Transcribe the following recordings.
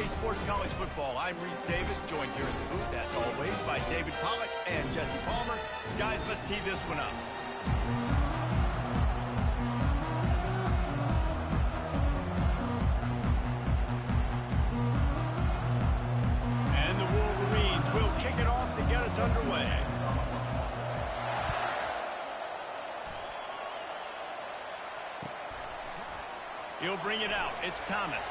Sports College Football. I'm Reese Davis, joined here in the booth, as always, by David Pollack and Jesse Palmer. Guys, let's tee this one up. And the Wolverines will kick it off to get us underway. He'll bring it out. It's Thomas.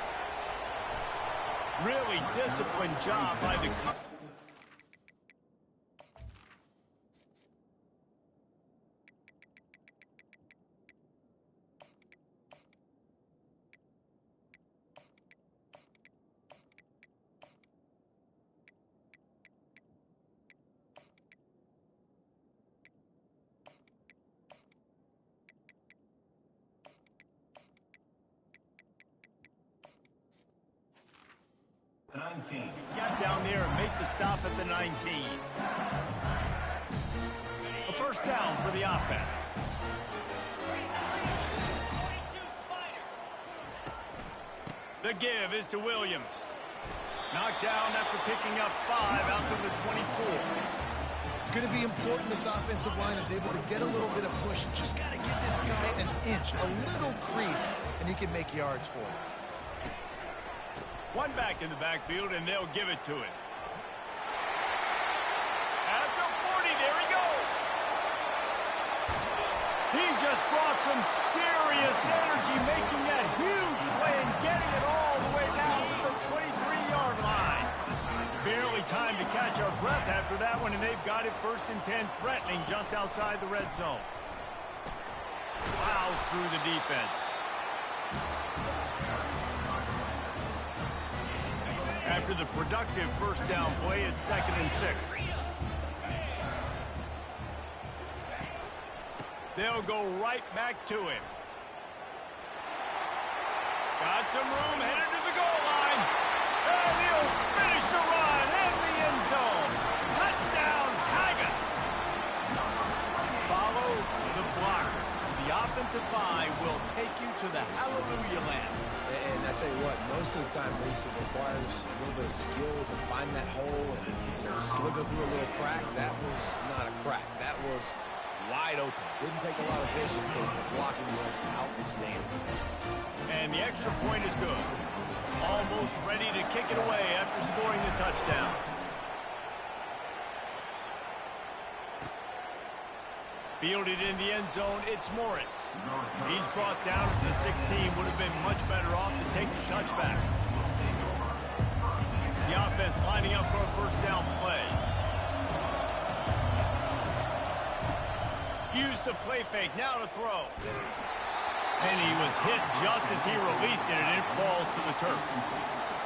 Really disciplined job by the... Get down there and make the stop at the 19. A first down for the offense. The give is to Williams. Knocked down after picking up 5 out to the 24. It's going to be important this offensive line is able to get a little bit of push. Just got to give this guy an inch, a little crease, and he can make yards for him. One back in the backfield, and they'll give it to him. At the 40, there he goes. He just brought some serious energy, making that huge play and getting it all the way down to the 23-yard line. Barely time to catch our breath after that one, and they've got it 1st and 10, threatening just outside the red zone. Plows through the defense. After the productive first down play, it's 2nd and 6. They'll go right back to him. Got some room, headed to the goal line. And he'll finish the run in the end zone. Touchdown, Tigers. Follow the blocker. The offensive line will take you to the hallelujah land. And I tell you what, most of the time, Lisa, requires a little bit of skill to find that hole and slither through a little crack. That was not a crack. That was wide open. Didn't take a lot of vision because the blocking was outstanding. And the extra point is good. Almost ready to kick it away after scoring the touchdown. Fielded in the end zone, it's Morris. He's brought down to the 16, would have been much better off to take the touchback. The offense lining up for a first down play. Use the play fake, now to throw. And he was hit just as he released it, and it falls to the turf.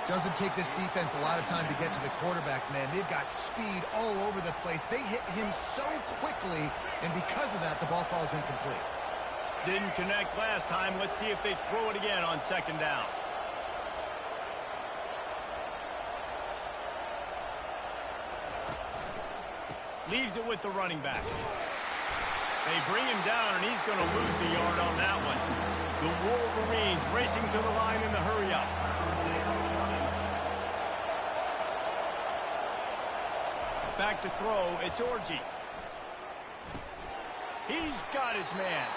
Doesn't take this defense a lot of time to get to the quarterback, man. They've got speed all over the place. They hit him so quickly, and because of that, the ball falls incomplete. Didn't connect last time. Let's see if they throw it again on 2nd down. Leaves it with the running back. They bring him down, and he's going to lose a yard on that one. The Wolverines racing to the line in the hurry-up. Back to throw, it's Orji. He's got his man.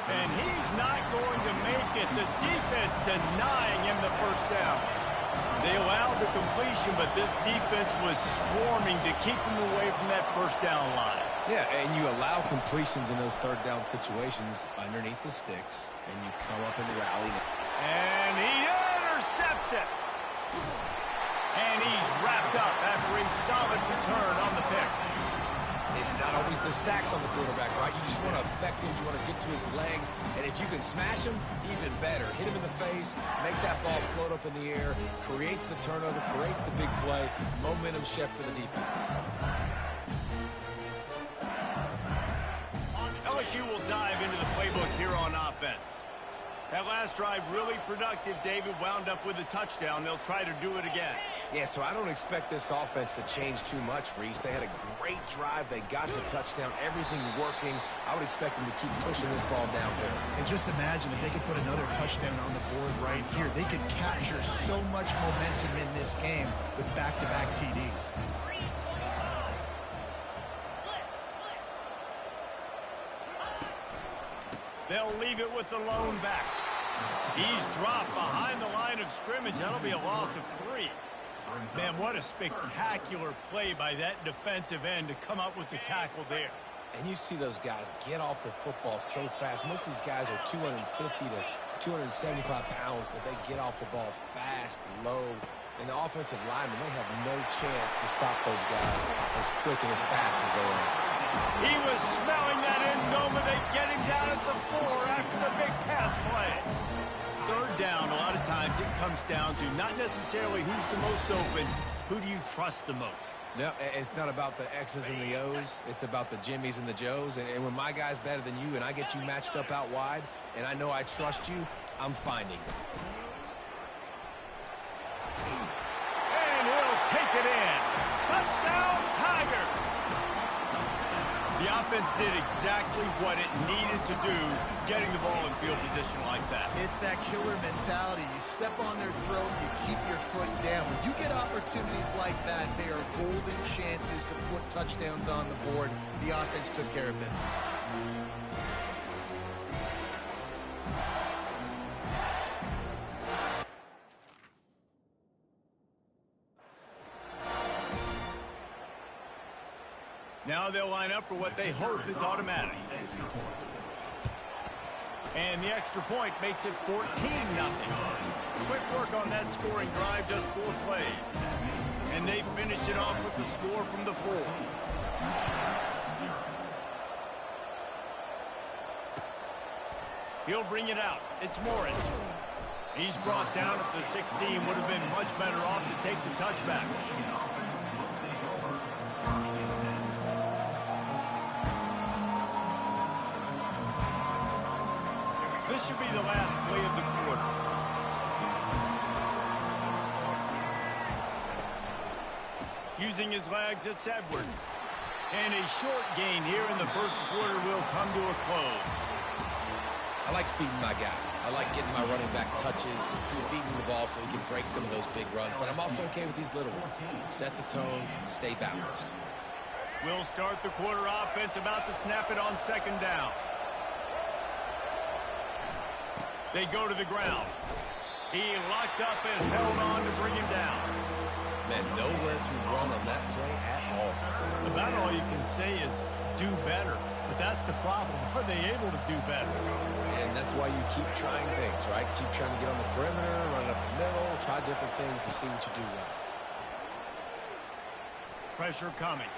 And he's not going to make it. The defense denying him the first down. They allowed the completion, but this defense was swarming to keep him away from that first down line. Yeah, and you allow completions in those 3rd down situations underneath the sticks, and you come up and rally. And he intercepts it. And he's wrapped up after a solid return on the pick. It's not always the sacks on the quarterback, right? You just want to affect him. You want to get to his legs. And if you can smash him, even better. Hit him in the face, make that ball float up in the air, creates the turnover, creates the big play. Momentum shift for the defense. LSU will dive into the playbook here on offense. That last drive really productive. David wound up with a touchdown. They'll try to do it again. Yeah, so I don't expect this offense to change too much, Reese. They had a great drive. They got the touchdown. Everything working. I would expect them to keep pushing this ball downhill. And just imagine if they could put another touchdown on the board right here. They could capture so much momentum in this game with back-to-back TDs. They'll leave it with the lone back. He's dropped behind the line of scrimmage. That'll be a loss of 3. Man, what a spectacular play by that defensive end to come up with the tackle there. And you see those guys get off the football so fast. Most of these guys are 250 to 275 pounds, but they get off the ball fast, low. And the offensive linemen, they have no chance to stop those guys as quick and as fast as they are. He was smelling that end zone, but they get him down at the 4 after the big pass play. Third down, a lot of times it comes down to not necessarily who's the most open, who do you trust the most? No, it's not about the X's and the O's. It's about the Jimmies and the Joes. And when my guy's better than you and I get you matched up out wide and I know I trust you, I'm finding you. And he'll take it in. Touchdown, Tigers! The offense did exactly what it needed to do, getting the ball in field position like that. It's that killer mentality. You step on their throat, you keep your foot down. When you get opportunities like that, they are golden chances to put touchdowns on the board. The offense took care of business. Now they'll line up for what they hope is automatic. And the extra point makes it 14-0. Quick work on that scoring drive, just 4 plays. And they finish it off with the score from the 4. He'll bring it out. It's Morris. He's brought down at the 16. Would have been much better off to take the touchback. This should be the last play of the quarter. Using his legs, it's Edwards. And a short gain here in the first quarter will come to a close. I like feeding my guy. I like getting my running back touches, feeding the ball so he can break some of those big runs. But I'm also okay with these little ones. Set the tone, stay balanced. We'll start the quarter offense, about to snap it on second down. They go to the ground. He locked up and held on to bring him down. Man, nowhere to run on that play at all. About all you can say is do better. But that's the problem. Are they able to do better? And that's why you keep trying things, right? Keep trying to get on the perimeter, run up the middle, try different things to see what you do well. Pressure coming.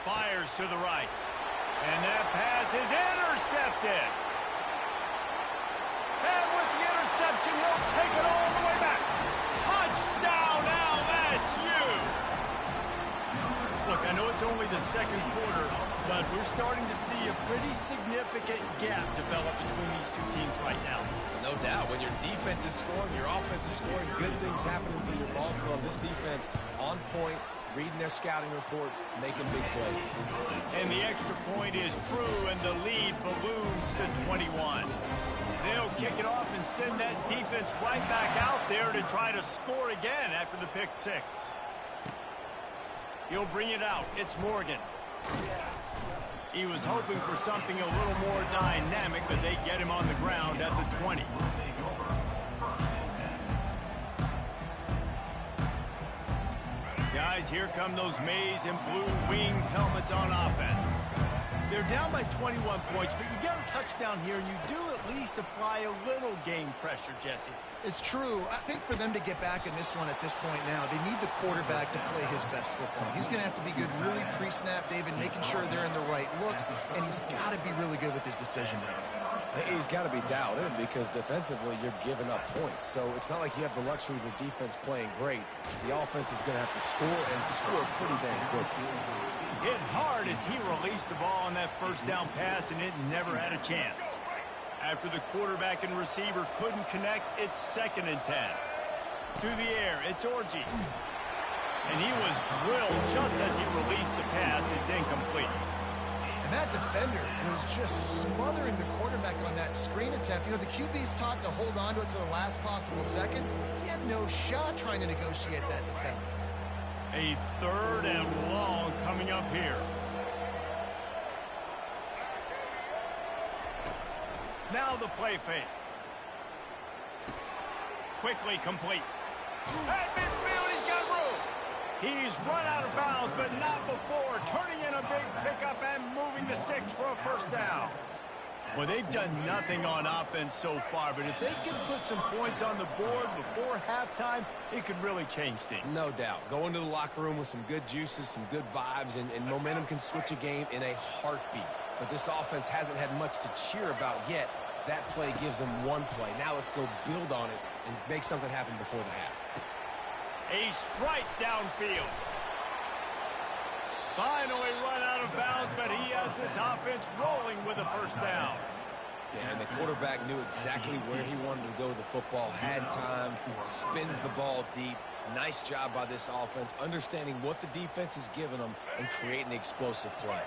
Fires to the right. And that pass is intercepted. And with the interception, he'll take it all the way back. Touchdown, LSU! Look, I know it's only the second quarter, but we're starting to see a pretty significant gap develop between these two teams right now. No doubt. When your defense is scoring, your offense is scoring, good things happening for your ball club. This defense on point, reading their scouting report, making big plays. And the extra point is true, and the lead balloons to 21. They'll kick it off and send that defense right back out there to try to score again after the pick 6. He'll bring it out. It's Morgan. He was hoping for something a little more dynamic, but they get him on the ground at the 20. Guys, here come those maize and blue winged helmets on offense. They're down by 21 points, but you get a touchdown here, and you do at least apply a little game pressure, Jesse. It's true. I think for them to get back in this one at this point now, they need the quarterback to play his best football. He's going to have to be good really pre-snap, David, making sure they're in the right looks, and he's got to be really good with his decision making. He's got to be dialed in because defensively you're giving up points. So it's not like you have the luxury of your defense playing great. The offense is going to have to score and score pretty dang quickly. Hit hard as he released the ball on that first down pass, and it never had a chance. After the quarterback and receiver couldn't connect, it's 2nd and 10. Through the air, it's Orji. And he was drilled just as he released the pass. It's incomplete. And that defender was just smothering the quarterback on that screen attempt. You know, the QB's taught to hold on to it to the last possible second. He had no shot trying to negotiate that defender. A 3rd and long coming up here. Now the play fake. Quickly complete. At midfield, he's got room. He's run out of bounds, but not before. Turning in a big pickup and moving the sticks for a 1st down. Well, they've done nothing on offense so far, but if they can put some points on the board before halftime, it could really change things. No doubt. Go into the locker room with some good juices, some good vibes, and momentum can switch a game in a heartbeat. But this offense hasn't had much to cheer about yet. That play gives them one play. Now let's go build on it and make something happen before the half. A strike downfield. Finally run out of bounds, but he has this offense rolling with a 1st down. Yeah, and the quarterback knew exactly where he wanted to go with the football, had time, spins the ball deep. Nice job by this offense, understanding what the defense is giving them and creating the explosive play.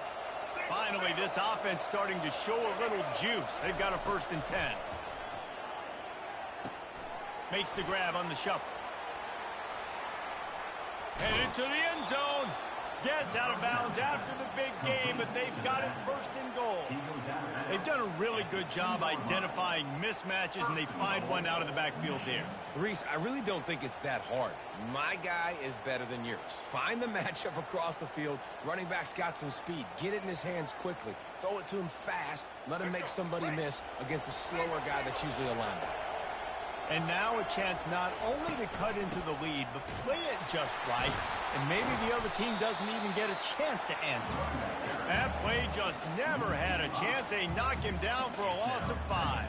Finally, this offense starting to show a little juice. They've got a 1st and 10. Makes the grab on the shuffle. Headed to the end zone. Gets out of bounds after the big game, but they've got it 1st and goal. They've done a really good job identifying mismatches, and they find one out of the backfield there. Reese, I really don't think it's that hard. My guy is better than yours. Find the matchup across the field. Running back's got some speed. Get it in his hands quickly. Throw it to him fast. Let him make somebody miss against a slower guy that's usually a linebacker. And now a chance not only to cut into the lead, but play it just right, and maybe the other team doesn't even get a chance to answer. That play just never had a chance. They knock him down for a loss of 5.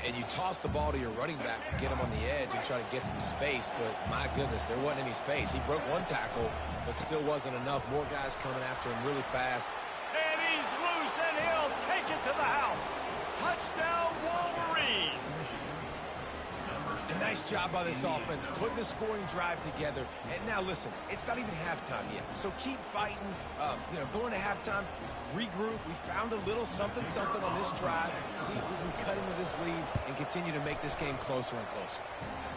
And you toss the ball to your running back to get him on the edge and try to get some space, but my goodness, there wasn't any space. He broke one tackle, but still wasn't enough. More guys coming after him really fast. And he's loose, and he'll take it to the house. Touchdown, Wolverines. A nice job by this offense, putting the scoring drive together. And now, listen, it's not even halftime yet. So keep fighting, going to halftime, regroup. We found a little something on this drive. See if we can cut into this lead and continue to make this game closer and closer.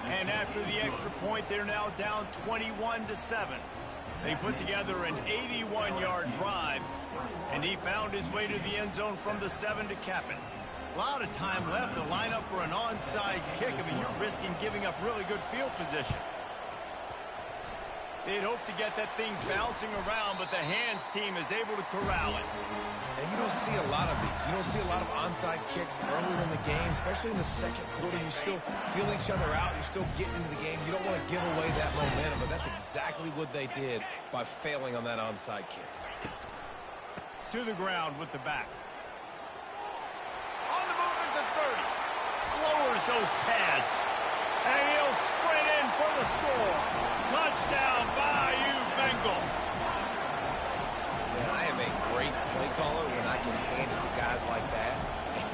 And after the extra point, they're now down 21-7. They put together an 81-yard drive, and he found his way to the end zone from the 7 to cap it. A lot of time left to line up for an onside kick. I mean, you're risking giving up really good field position. They'd hope to get that thing bouncing around, but the hands team is able to corral it. And you don't see a lot of these. You don't see a lot of onside kicks earlier in the game, especially in the 2nd quarter. You still feel each other out. You're still getting into the game. You don't want to give away that momentum, but that's exactly what they did by failing on that onside kick. To the ground with the back. On the move at the 30. Lowers those pads. And he'll sprint in for the score. Touchdown, Bayou Bengals. Man, I am a great play caller when I can hand it to guys like that.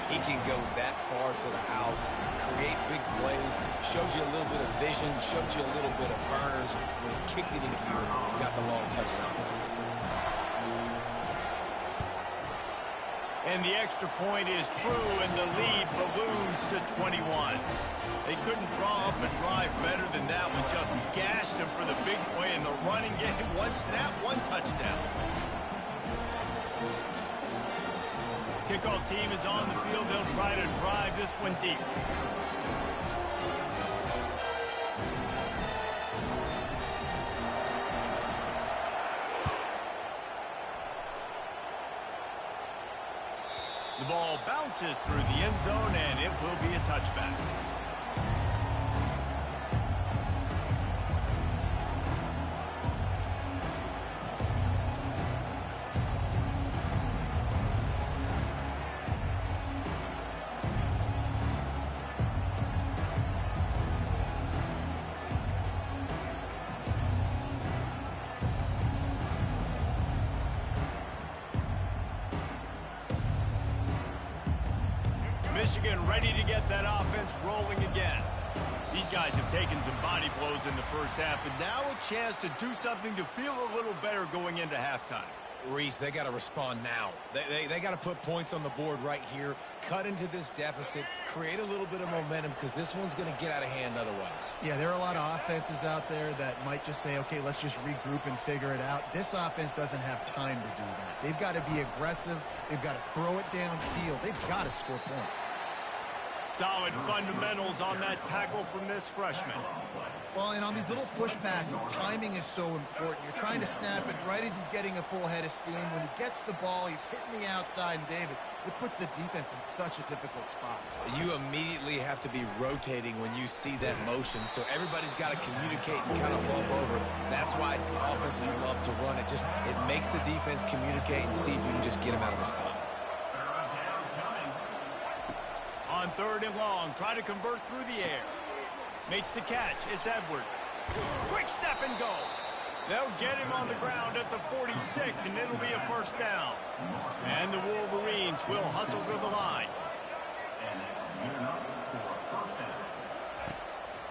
He can go that far to the house, create big plays, showed you a little bit of vision, showed you a little bit of burners. When he kicked it in gear, he got the long touchdown. And the extra point is true, and the lead balloons to 21. They couldn't draw up a drive better than that one. Just gashed him for the big play in the running game. One snap, one touchdown. Kickoff team is on the field. They'll try to drive this one deep. The ball bounces through the end zone, and it will be a touchback. Michigan ready to get that offense rolling again. These guys have taken some body blows in the first half, but now a chance to do something to feel a little better going into halftime. Reese, they got to respond now. They got to put points on the board right here, cut into this deficit, create a little bit of momentum, because this one's going to get out of hand otherwise. Yeah, there are a lot of offenses out there that might just say, okay, let's just regroup and figure it out. This offense doesn't have time to do that. They've got to be aggressive. They've got to throw it downfield. They've got to score points. Solid fundamentals on that tackle from this freshman. Well, and on these little push passes, timing is so important. You're trying to snap it right as he's getting a full head of steam. When he gets the ball, he's hitting the outside, and David, it puts the defense in such a difficult spot. You immediately have to be rotating when you see that motion, so everybody's got to communicate and kind of bump over. That's why offenses love to run it. It makes the defense communicate and see if you can just get him out of the spot. On 3rd and long, try to convert through the air. Makes the catch. It's Edwards. Quick step and go. They'll get him on the ground at the 46, and it'll be a first down. And the Wolverines will hustle to the line.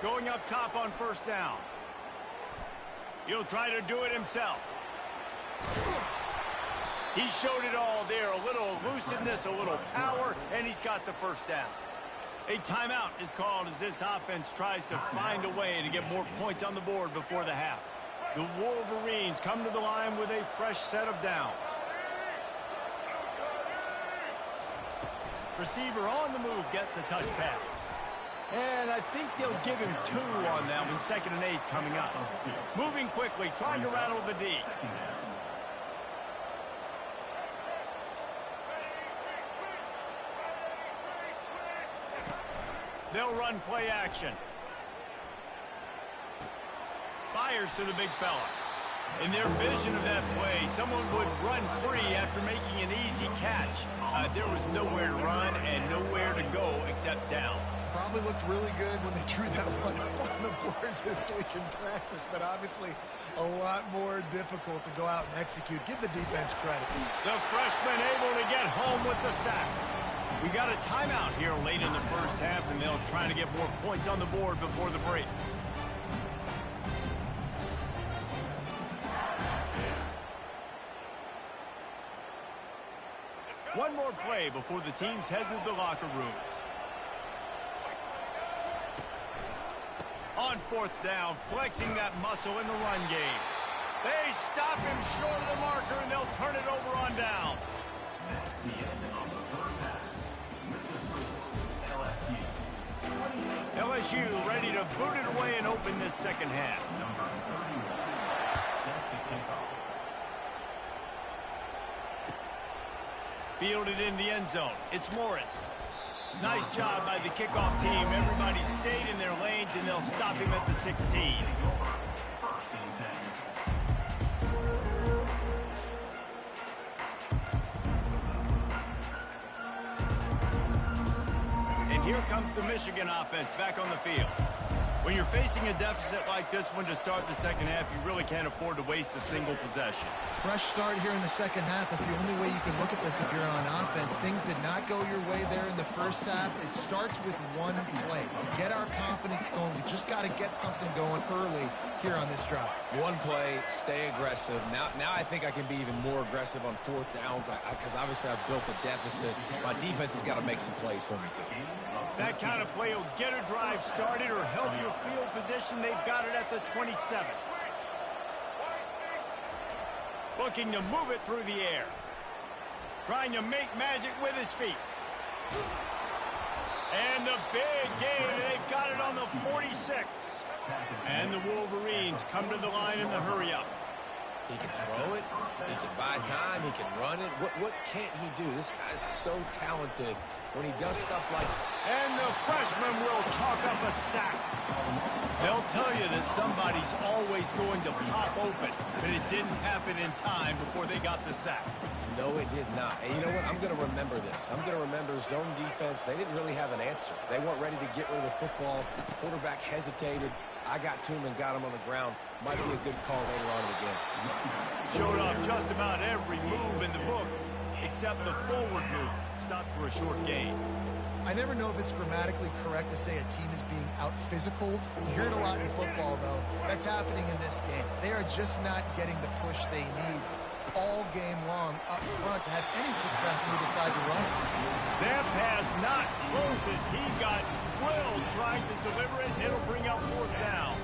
Going up top on first down. He'll try to do it himself. He showed it all there. A little elusiveness, a little power, and he's got the first down. A timeout is called as this offense tries to find a way to get more points on the board before the half. The Wolverines come to the line with a fresh set of downs. Receiver on the move gets the touch pass. And I think they'll give him 2 on that one. 2nd and 8 coming up. Moving quickly, trying to rattle the D. They'll run play action. Fires to the big fella. In their vision of that play, someone would run free after making an easy catch. There was nowhere to run and nowhere to go except down. Probably looked really good when they drew that one up on the board this week in practice, but obviously a lot more difficult to go out and execute. Give the defense credit. The freshman able to get home with the sack. We got a timeout here late in the first half, and they'll try to get more points on the board before the break. One more play before the teams head to the locker rooms. On 4th down, flexing that muscle in the run game. They stop him short of the marker, and they'll turn it over on down. LSU ready to boot it away and open this second half. Fielded in the end zone. It's Morris. Nice job by the kickoff team. Everybody stayed in their lanes, and they'll stop him at the 16. And here comes the Michigan offense back on the field. When you're facing a deficit like this one to start the second half, you really can't afford to waste a single possession. Fresh start here in the second half. That's the only way you can look at this if you're on offense. Things did not go your way there in the first half. It starts with one play. To get our confidence going, we just got to get something going early here on this drive. One play, stay aggressive. Now I think I can be even more aggressive on 4th downs because obviously I've built a deficit. My defense has got to make some plays for me too. That kind of play will get a drive started or help your field position. They've got it at the 27. Looking to move it through the air. Trying to make magic with his feet. And the big gain, and they've got it on the 46. And the Wolverines come to the line in the hurry up. He can throw it. He can buy time. He can run it. What can't he do? This guy's so talented when he does stuff like that. And the freshman will chalk up a sack. They'll tell you that somebody's always going to pop open, but it didn't happen in time before they got the sack. No, it did not. And you know what? I'm going to remember this. I'm going to remember zone defense. They didn't really have an answer. They weren't ready to get rid of the football. Quarterback hesitated. I got to him and got him on the ground. Might be a good call later on in the game. Showed off just about every move in the book, except the forward move. Stopped for a short gain. I never know if it's grammatically correct to say a team is being out-physicaled. You hear it a lot in football, though. That's happening in this game. They are just not getting the push they need all game long up front to have any success when we decide to run. That pass not close as he got drilled trying to deliver it, and it'll bring up 4th down.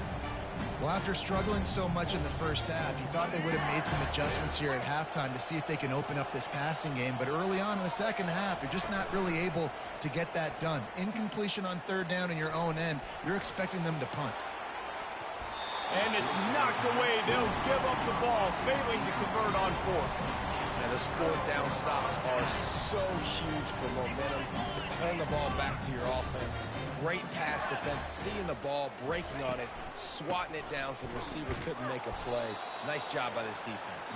Well, after struggling so much in the first half, you thought they would have made some adjustments here at halftime to see if they can open up this passing game. But early on in the second half, you're just not really able to get that done. Incompletion on 3rd down in your own end, you're expecting them to punt. And it's knocked away. They'll give up the ball, failing to convert on 4th. And those 4th down stops are so huge for momentum to turn the ball back to your offense. Great pass defense, seeing the ball, breaking on it, swatting it down so the receiver couldn't make a play. Nice job by this defense.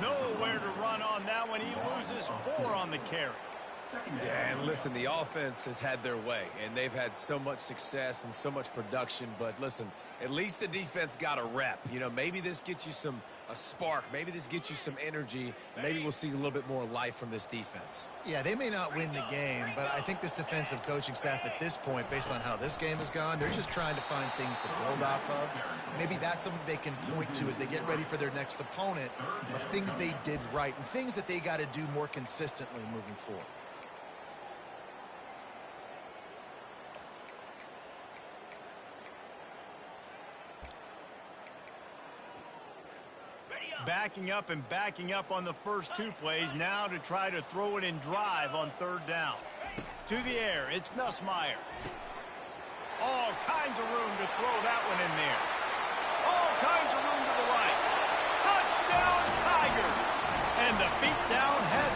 Nowhere to run on that one. He loses 4 on the carry. Yeah, and listen, the offense has had their way, and they've had so much success and so much production. But listen, at least the defense got a rep. You know, maybe this gets you a spark. Maybe this gets you some energy. Maybe we'll see a little bit more life from this defense. Yeah, they may not win the game, but I think this defensive coaching staff at this point, based on how this game has gone, they're just trying to find things to build off of. Maybe that's something they can point to as they get ready for their next opponent of things they did right and things that they got to do more consistently moving forward. Backing up and backing up on the first 2 plays, now to try to throw it in drive on 3rd down. To the air, it's Nussmeier. All kinds of room to throw that one in there. All kinds of room to the right. Touchdown, Tigers! And the beatdown has